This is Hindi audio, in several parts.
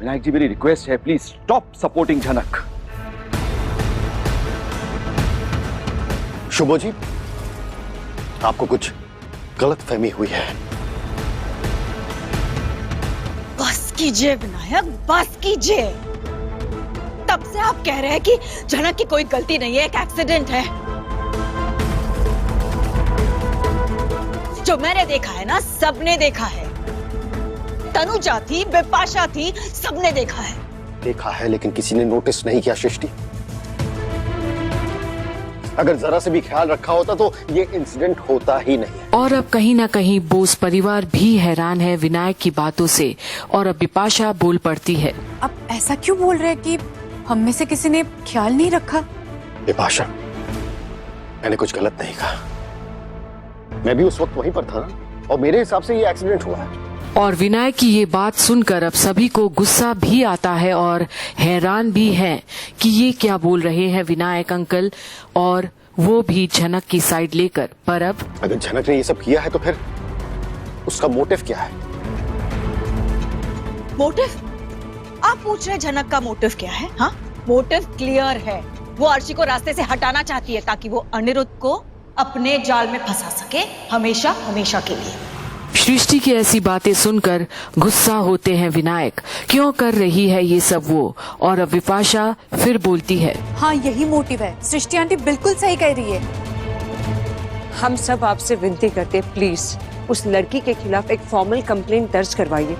विनायक जी, मेरी रिक्वेस्ट है, प्लीज स्टॉप सपोर्टिंग झनक। शुभो जी, आपको कुछ गलतफहमी हुई है। बस कीजिए विनायक, बस कीजिए। तब से आप कह रहे हैं कि झनक की कोई गलती नहीं है, एक एक्सीडेंट है। जो मैंने देखा है ना, सबने देखा है। तनुजा थी, बिपाशा थी, सबने देखा है। देखा है, लेकिन किसी ने नोटिस नहीं किया सृष्टि। अगर जरा से भी ख्याल रखा होता तो ये इंसिडेंट होता ही नहीं। और अब कहीं न कहीं बोस परिवार भी हैरान है विनायक की बातों से, और अब बिपाशा बोल पड़ती है। अब ऐसा क्यों बोल रहे हैं कि हम में से किसी ने ख्याल नहीं रखा? बिपाशा, मैंने कुछ गलत नहीं कहा। मैं भी उस वक्त वहीं पर था ना, और मेरे हिसाब से ये एक्सीडेंट हुआ है। और विनायक की ये बात सुनकर अब सभी को गुस्सा भी आता है और हैरान भी हैं कि ये क्या बोल रहे हैं विनायक अंकल, और वो भी झनक की साइड लेकर। पर अब अगर झनक ने ये सब किया है तो फिर उसका मोटिव क्या है? मोटिव? आप पूछ रहे झनक का मोटिव क्या है? हाँ, मोटिव क्लियर है। वो अर्शी को रास्ते से हटाना चाहती है ताकि वो अनिरुद्ध को अपने जाल में फंसा सके, हमेशा हमेशा के लिए। सृष्टि की ऐसी बातें सुनकर गुस्सा होते हैं विनायक, क्यों कर रही है ये सब वो। और अब बिपाशा फिर बोलती है, हाँ, यही मोटिव है। सृष्टि आंटी बिल्कुल सही कह रही है। हम सब आपसे विनती करते हैं, प्लीज उस लड़की के खिलाफ एक फॉर्मल कंप्लेंट दर्ज करवाइए।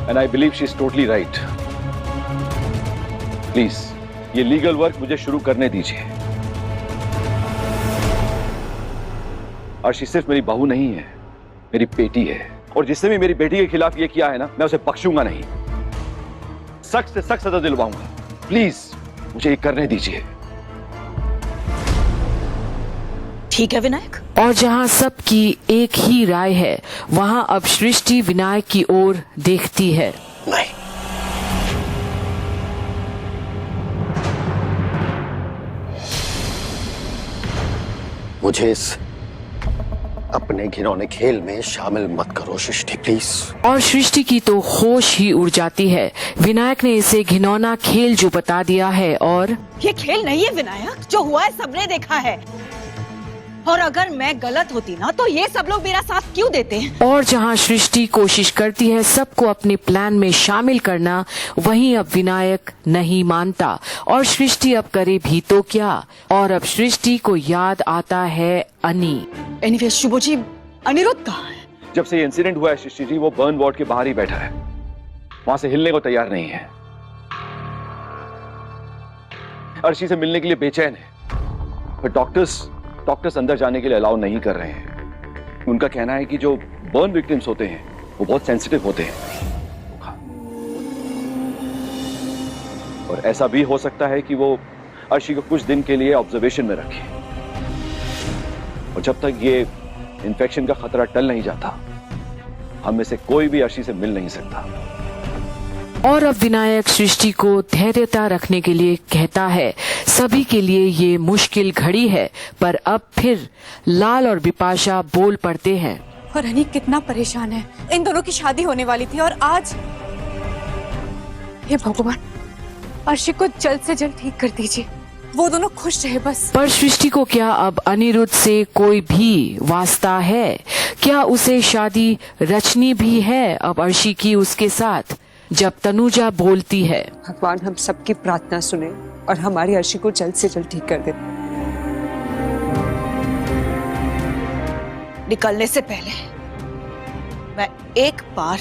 And I believe she is totally right. Please ये लीगल वर्क मुझे शुरू करने दीजिए। अर्शी सिर्फ मेरी बहू नहीं है, मेरी बेटी है, और जिसने भी मेरी बेटी के खिलाफ ये किया है ना, मैं उसे बख्शूंगा नहीं। सख्त से सख्त सजा दिलवाऊंगा। प्लीज मुझे ये करने दीजिए। ठीक है विनायक। और जहाँ सबकी एक ही राय है, वहाँ अब सृष्टि विनायक की ओर देखती है। नहीं, मुझे इस अपने घिनौने खेल में शामिल मत करो सृष्टि, प्लीज। और सृष्टि की तो होश ही उड़ जाती है। विनायक ने इसे घिनौना खेल जो बता दिया है, और ये खेल नहीं है विनायक, जो हुआ है सबने देखा है। और अगर मैं गलत होती ना, तो ये सब लोग मेरा साथ क्यों देते हैं? और जहां सृष्टि कोशिश करती है सबको अपने प्लान में शामिल करना, वहीं अब विनायक नहीं मानता। और सृष्टि अब करे भी तो क्या। और अब सृष्टि को याद आता है अनी। एनीवे शुभो जी, अनिरुद्ध कहाँ है? जब से ये इंसिडेंट हुआ है सृष्टि जी, वो बर्न वार्ड के बाहर ही बैठा है। वहां से हिलने को तैयार नहीं है। अर्शी से मिलने के लिए बेचैन है, पर डॉक्टर्स अंदर जाने के लिए अलाउ नहीं कर रहे हैं। उनका कहना है कि जो बर्न विक्टिम्स होते हैं वो बहुत सेंसिटिव होते हैं, और ऐसा भी हो सकता है कि वो अर्शी को कुछ दिन के लिए ऑब्जर्वेशन में रखे, और जब तक ये इन्फेक्शन का खतरा टल नहीं जाता, हम में से कोई भी अर्शी से मिल नहीं सकता। और अब विनायक सृष्टि को धैर्यता रखने के लिए कहता है। सभी के लिए ये मुश्किल घड़ी है, पर अब फिर लाल और बिपाशा बोल पड़ते हैं। और अनी कितना परेशान है। इन दोनों की शादी होने वाली थी और आज, हे भगवान, अर्शी को जल्द से जल्द ठीक कर दीजिए। वो दोनों खुश रहे बस। पर सृष्टि को क्या अब अनिरुद्ध से कोई भी वास्ता है? क्या उसे शादी रचनी भी है अब अर्शी की उसके साथ? जब तनुजा बोलती है, भगवान हम सबकी प्रार्थना सुने और हमारी अर्शी को जल्द से जल्द ठीक कर दे। निकलने से पहले मैं एक बार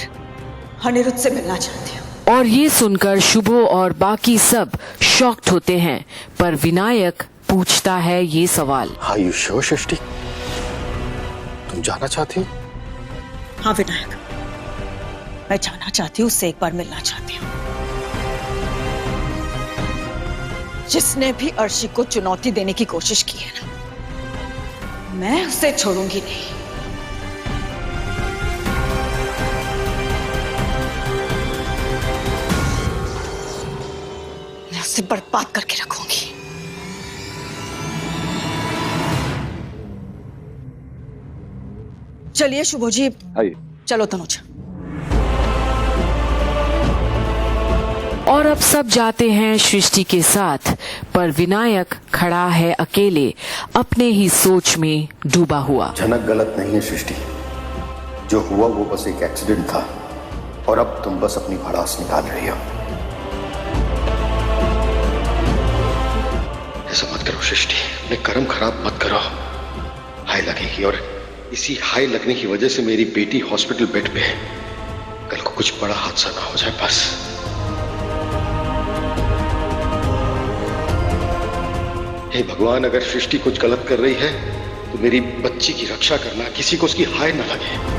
अनिरुद्ध से मिलना चाहती हूँ। और ये सुनकर शुभो और बाकी सब शॉक्ड होते हैं। पर विनायक पूछता है ये सवाल, Are you sure, सृष्टि? तुम जाना चाहती हो? हाँ विनायक, मैं जाना चाहती हूँ, उससे एक बार मिलना चाहती हूँ। जिसने भी अर्शी को चुनौती देने की कोशिश की है ना, मैं उसे छोड़ूंगी नहीं। मैं उसे बर्बाद करके रखूंगी। चलिए शुभो जी, आइए। चलो तनुजा। और अब सब जाते हैं सृष्टि के साथ, पर विनायक खड़ा है अकेले अपने ही सोच में डूबा हुआ। झनक गलत नहीं है सृष्टि, जो हुआ वो बस एक एक्सीडेंट था और अब तुम बस अपनी भड़ास निकाल रही हो। ऐसा मत करो सृष्टि, अपने कर्म खराब मत करो। हाई लगेगी और इसी हाई लगने की वजह से मेरी बेटी हॉस्पिटल बेड पे है। कल को कुछ बड़ा हादसा ना हो जाए बस। हे भगवान, अगर सृष्टि कुछ गलत कर रही है तो मेरी बच्ची की रक्षा करना, किसी को उसकी हाय ना लगे।